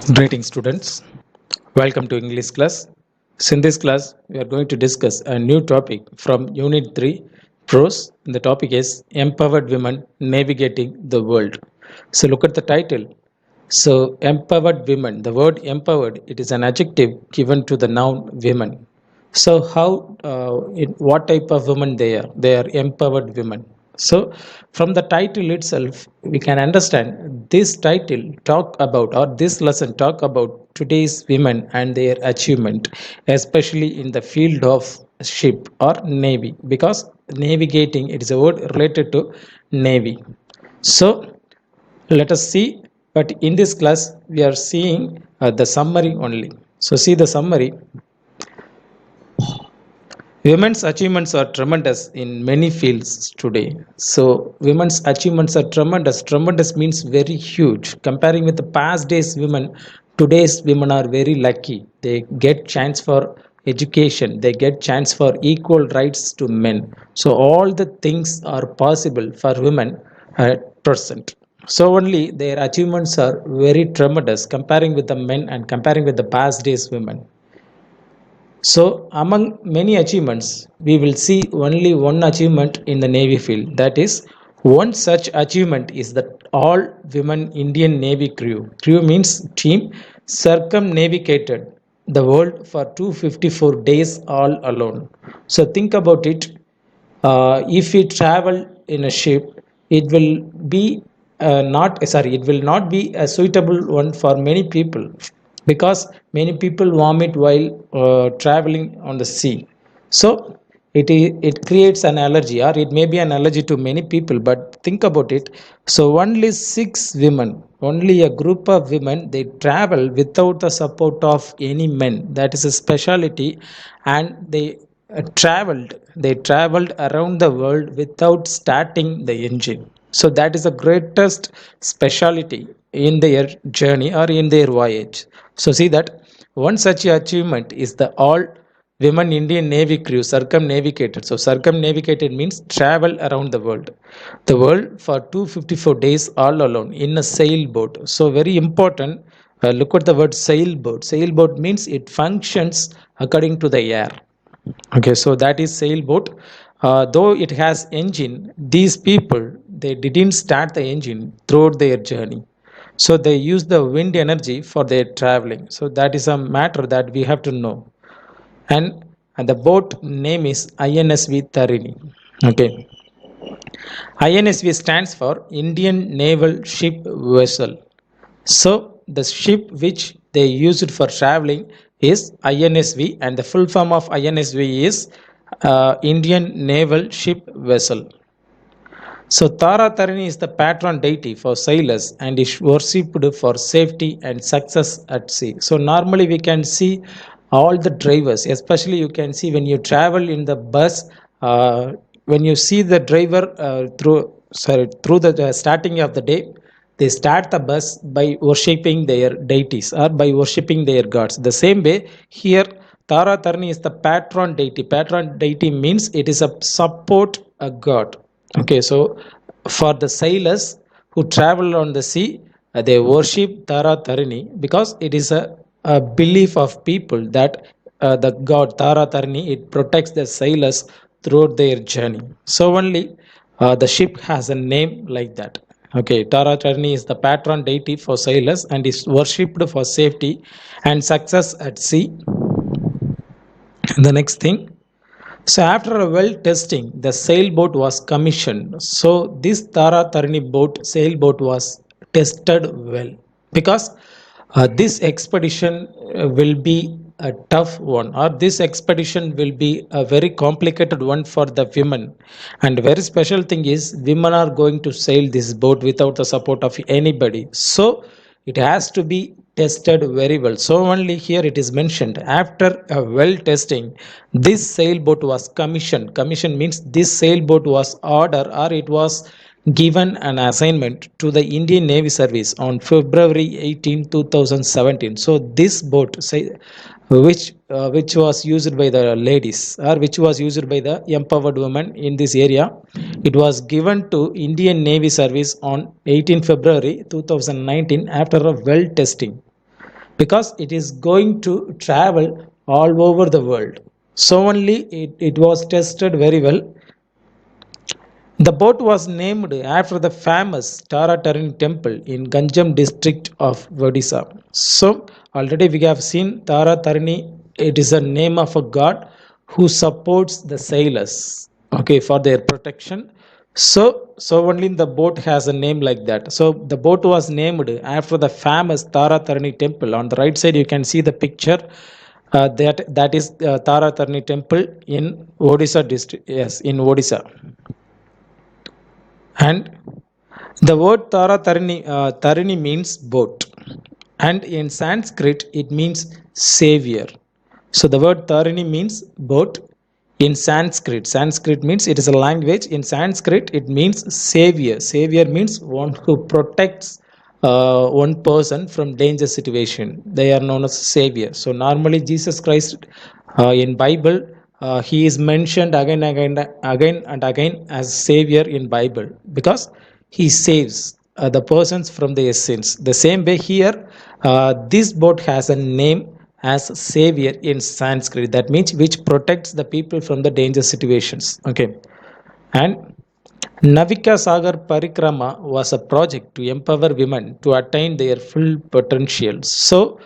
Greeting students, welcome to English class. So in this class, we are going to discuss a new topic from Unit 3, Prose. The topic is Empowered Women Navigating the World. So look at the title. So empowered women, the word empowered, it is an adjective given to the noun women. So what type of women they are? They are empowered women. So from the title itself, we can understand this title talk about or this lesson talk about today's women and their achievement, especially in the field of ship or navy, because navigating it is a word related to navy. So let us see, but in this class we are seeing the summary only. So see the summary. Women's achievements are tremendous in many fields today. So women's achievements are tremendous. Tremendous means very huge. Comparing with the past days women, today's women are very lucky. They get chance for education. They get chance for equal rights to men. So all the things are possible for women at present. So only their achievements are very tremendous comparing with the men and comparing with the past days women. So, among many achievements, we will see only one achievement in the Navy field. That is, one such achievement is that all women Indian Navy crew, crew means team, circumnavigated the world for 254 days all alone. So, think about it. If we travel in a ship, it will be it will not be a suitable one for many people because many people vomit while traveling on the sea. So it creates an allergy, or it may be an allergy to many people, but think about it. So only six women, only a group of women, they travel without the support of any men. That is a speciality. And they traveled around the world without starting the engine. So that is the greatest speciality in their journey or in their voyage. So see that one such achievement is the all women Indian Navy crew circumnavigated. So circumnavigated means travel around the world. The world for 254 days all alone in a sailboat. So very important. Look at the word sailboat. Sailboat means it functions according to the air. Okay, so that is sailboat. Though it has engine, these people they didn't start the engine throughout their journey. So they use the wind energy for their traveling. So that is a matter that we have to know. And the boat name is INSV Tarini. Okay, INSV stands for Indian Naval Ship Vessel. So the ship which they used for traveling is INSV, and the full form of INSV is Indian Naval Ship Vessel. So Tara Tarini is the patron deity for sailors and is worshipped for safety and success at sea. So normally we can see all the drivers, especially you can see when you travel in the bus, when you see the driver through the starting of the day, they start the bus by worshipping their deities or by worshipping their gods. The same way here, Tara Tarini is the patron deity. Patron deity means it is a support a god. Okay, so for the sailors who travel on the sea, they worship Tara Tarini because it is a belief of people that the god Tara Tarini, it protects the sailors throughout their journey. So only the ship has a name like that. Okay, Tara Tarini is the patron deity for sailors and is worshipped for safety and success at sea. The next thing, so after a well testing, the sailboat was commissioned. So this Tara Tarini boat, sailboat was tested well because this expedition will be a tough one, or this expedition will be a very complicated one for the women. And very special thing is women are going to sail this boat without the support of anybody. So it has to be tested very well. So only here it is mentioned after a well testing, this sailboat was commissioned. Commission means this sailboat was ordered or it was given an assignment to the Indian Navy Service on February 18, 2017. So this boat, say, which was used by the ladies or which was used by the empowered women in this area, it was given to Indian Navy Service on 18 February 2019 after a well testing. because it is going to travel all over the world. So only it was tested very well. The boat was named after the famous Tara Tarini temple in Ganjam district of Odisha. So already we have seen Tara Tarini. It is a name of a god who supports the sailors, okay, for their protection. So only the boat has a name like that. So the boat was named after the famous Tara Tarini temple. On the right side, you can see the picture. That is Tara Tarini temple in Odisha district. Yes, in Odisha. And the word Tarini means boat, and in Sanskrit it means savior. So the word Tarini means boat in Sanskrit. Sanskrit means it is a language. In Sanskrit it means savior. Savior means one who protects one person from danger situation. They are known as savior. So normally Jesus Christ in Bible he is mentioned again and again as savior in Bible because he saves the persons from their sins. The same way here, this boat has a name as savior in Sanskrit. That means which protects the people from the danger situations. Okay, and Navika Sagar Parikrama was a project to empower women to attain their full potential. So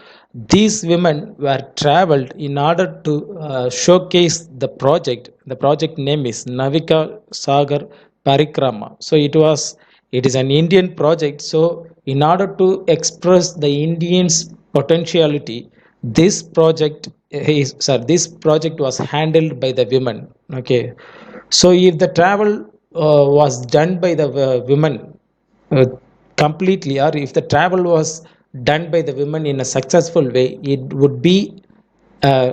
these women were traveled in order to showcase the project. The project name is Navika Sagar Parikrama. So it is an Indian project. So in order to express the Indians' potentiality, this project was handled by the women. Okay, so if the travel was done by the women uh, completely, or if the travel was done by the women in a successful way, it would be uh,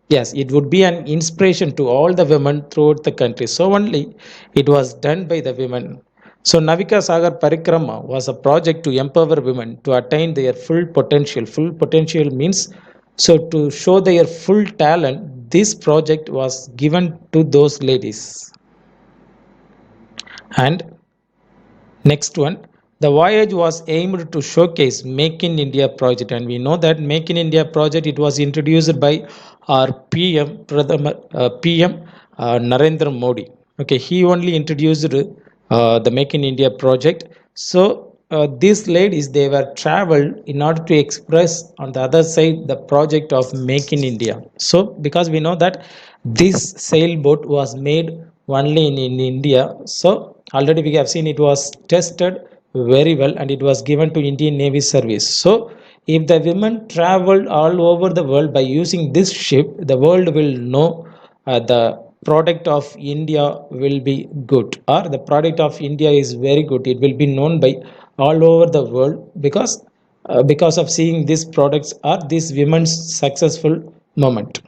yes, it would be an inspiration to all the women throughout the country. So only it was done by the women. So Navika Sagar Parikrama was a project to empower women to attain their full potential. Full potential means so to show their full talent. This project was given to those ladies. And next one, the voyage was aimed to showcase Make in India project, and we know that Make in India project it was introduced by our PM Narendra Modi. Okay, he only introduced the Make in India project. So these ladies they were traveled in order to express on the other side the project of Make in India. So because we know that this sailboat was made only in India. So already we have seen it was tested very well and it was given to Indian Navy service. So if the women traveled all over the world by using this ship, the world will know the product of India will be good, or the product of India is very good. It will be known by all over the world because of seeing these products or this women's successful moment.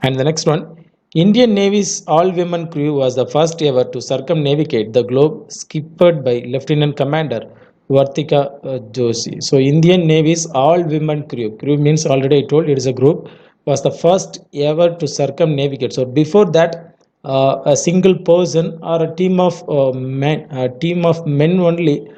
And the next one, Indian Navy's all-women crew was the first ever to circumnavigate the globe, skipped by Lieutenant Commander Vartika Joshi. So Indian Navy's all-women crew means already I told it is a group, was the first ever to circumnavigate. So before that, a single person or a team of men only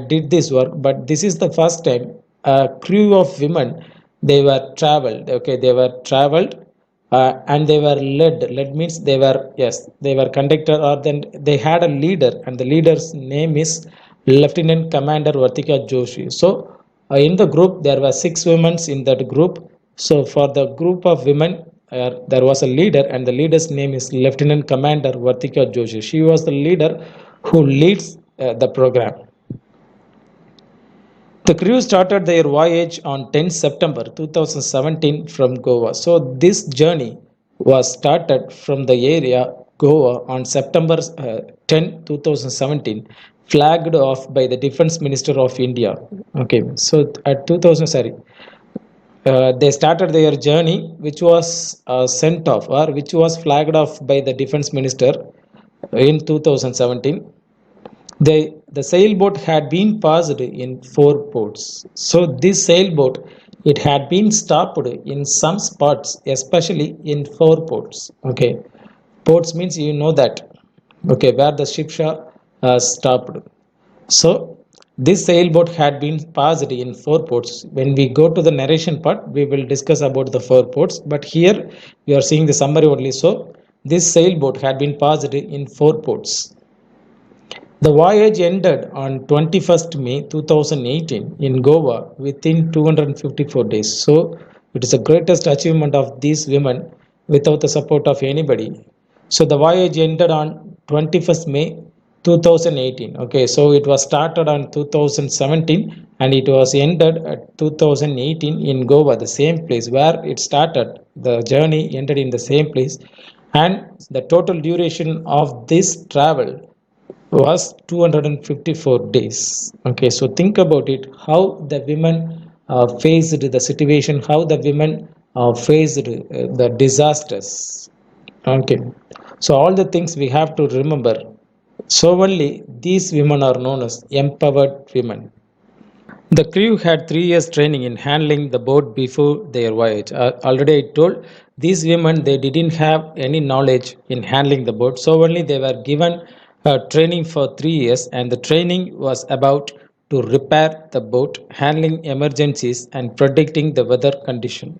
did this work. But this is the first time a crew of women they were traveled. Okay, they were traveled and they were led means they were yes they were conducted or then they had a leader and the leader's name is Lieutenant Commander Vartika Joshi. So in the group there were 6 women in that group. So for the group of women there was a leader and the leader's name is Lieutenant Commander Vartika Joshi. She was the leader who leads the program. The crew started their voyage on 10 September 2017 from Goa. So this journey was started from the area Goa on September 10, 2017, flagged off by the Defense Minister of India. Okay, so at 2000, sorry, they started their journey, which was sent off or which was flagged off by the Defense Minister in 2017. The sailboat had been passed in 4 ports. So this sailboat it had been stopped in some spots, especially in 4 ports. Okay, ports means you know that. Okay, where the ships are stopped. So This sailboat had been passed in four ports. When we go to the narration part, we will discuss about the four ports. But here we are seeing the summary only. So this sailboat had been passed in four ports. The voyage ended on 21st May 2018 in Goa within 254 days. So it is the greatest achievement of these women without the support of anybody. So the voyage ended on 21st May 2018. Okay, so it was started on 2017 and it was ended at 2018 in Goa, the same place where it started. The journey ended in the same place, and the total duration of this travel was 254 days. Okay, so think about it, how the women faced the situation, how the women faced the disasters. Okay, so all the things we have to remember. So only these women are known as empowered women. The crew had 3 years training in handling the boat before their voyage. Already I told these women they didn't have any knowledge in handling the boat, so only they were given training for 3 years, and the training was about to repair the boat, handling emergencies, and predicting the weather condition.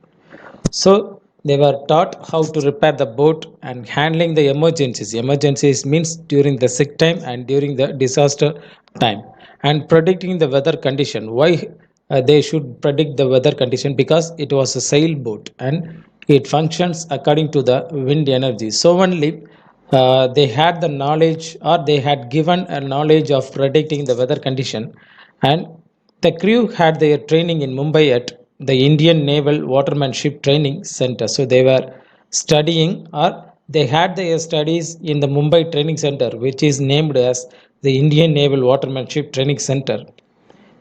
So they were taught how to repair the boat and handling the emergencies. Emergencies means during the sick time and during the disaster time, and predicting the weather condition. Why they should predict the weather condition? Because it was a sailboat and it functions according to the wind energy. So only they had the knowledge, or they had given a knowledge of predicting the weather condition, and the crew had their training in Mumbai at the Indian Naval Watermanship Training Center. So they were studying, or they had their studies in the Mumbai Training Center, which is named as the Indian Naval Watermanship Training Center.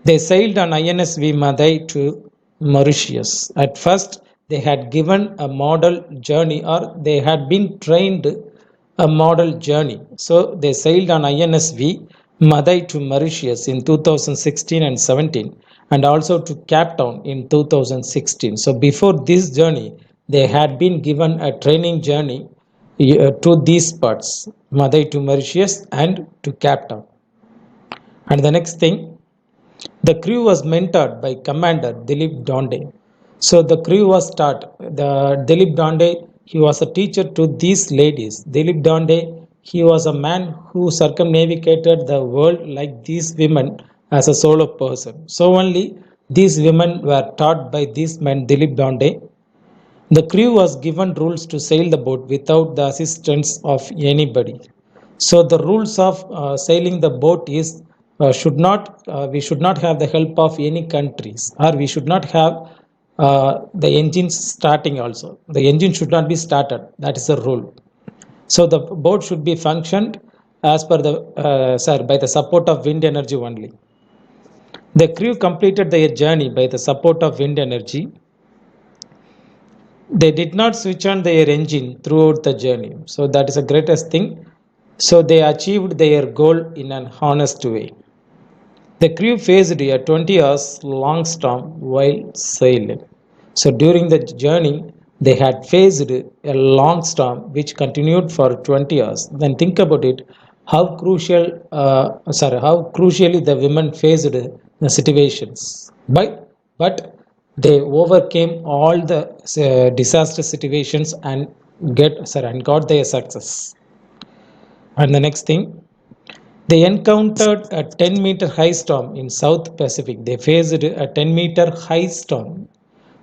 They sailed on INS-V Madai to Mauritius. At first, they had given a model journey, or they had been trained a model journey. So they sailed on INS-V Madai to Mauritius in 2016 and 17, and also to Cape Town in 2016. So before this journey, they had been given a training journey to these parts, Madai to Mauritius and to Cape Town. And the next thing, the crew was mentored by Commander Dilip Donde. So the crew was taught. The Dilip Donde, he was a teacher to these ladies. Dilip Donde, he was a man who circumnavigated the world like these women as a solo person. So only these women were taught by these men, Dilip Donde. The crew was given rules to sail the boat without the assistance of anybody. So the rules of sailing the boat is should not we should not have the help of any countries, or we should not have the engines starting also. The engine should not be started. That is the rule. So the boat should be functioned as per the by the support of wind energy only. The crew completed their journey by the support of wind energy. They did not switch on their engine throughout the journey. So that is the greatest thing. So they achieved their goal in an honest way. The crew faced a 20 hours long storm while sailing. So during the journey, they had faced a long storm which continued for 20 hours. Then think about it, how crucially the women faced the situations. But they overcame all the disaster situations and got their success. And the next thing, they encountered a 10-meter high storm in South Pacific. They faced a 10-meter high storm.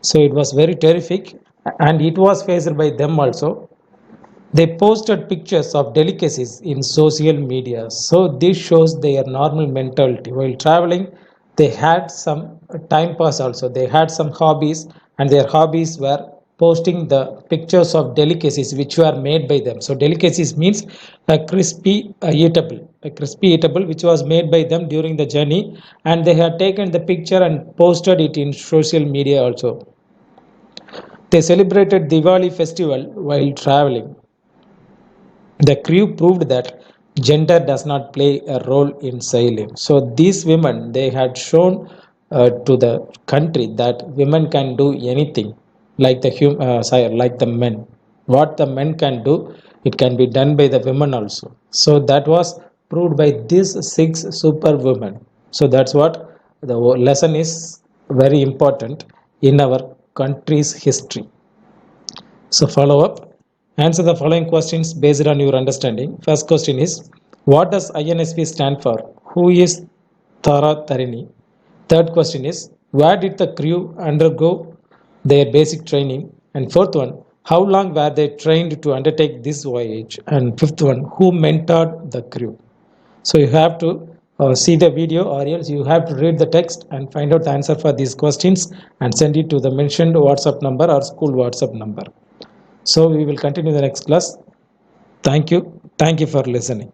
So it was very terrific, and it was faced by them also. They posted pictures of delicacies in social media. So this shows their normal mentality. While traveling, they had some time pass also. They had some hobbies, and their hobbies were posting the pictures of delicacies which were made by them. So delicacies means a crispy eatable which was made by them during the journey, and they had taken the picture and posted it in social media also. They celebrated Diwali festival while traveling. The crew proved that gender does not play a role in sailing. So these women, they had shown to the country that women can do anything, like like the men. What the men can do, it can be done by the women also. So that was proved by these six super women. So that's what the lesson is very important in our country's history. So follow up. Answer the following questions based on your understanding. First question is, what does INSP stand for? Who is Tara Tarini? Third question is, where did the crew undergo their basic training? And fourth one, how long were they trained to undertake this voyage? And fifth one, who mentored the crew? So you have to see the video, or else you have to read the text and find out the answer for these questions and send it to the mentioned WhatsApp number or school WhatsApp number. So we will continue the next class. Thank you. Thank you for listening.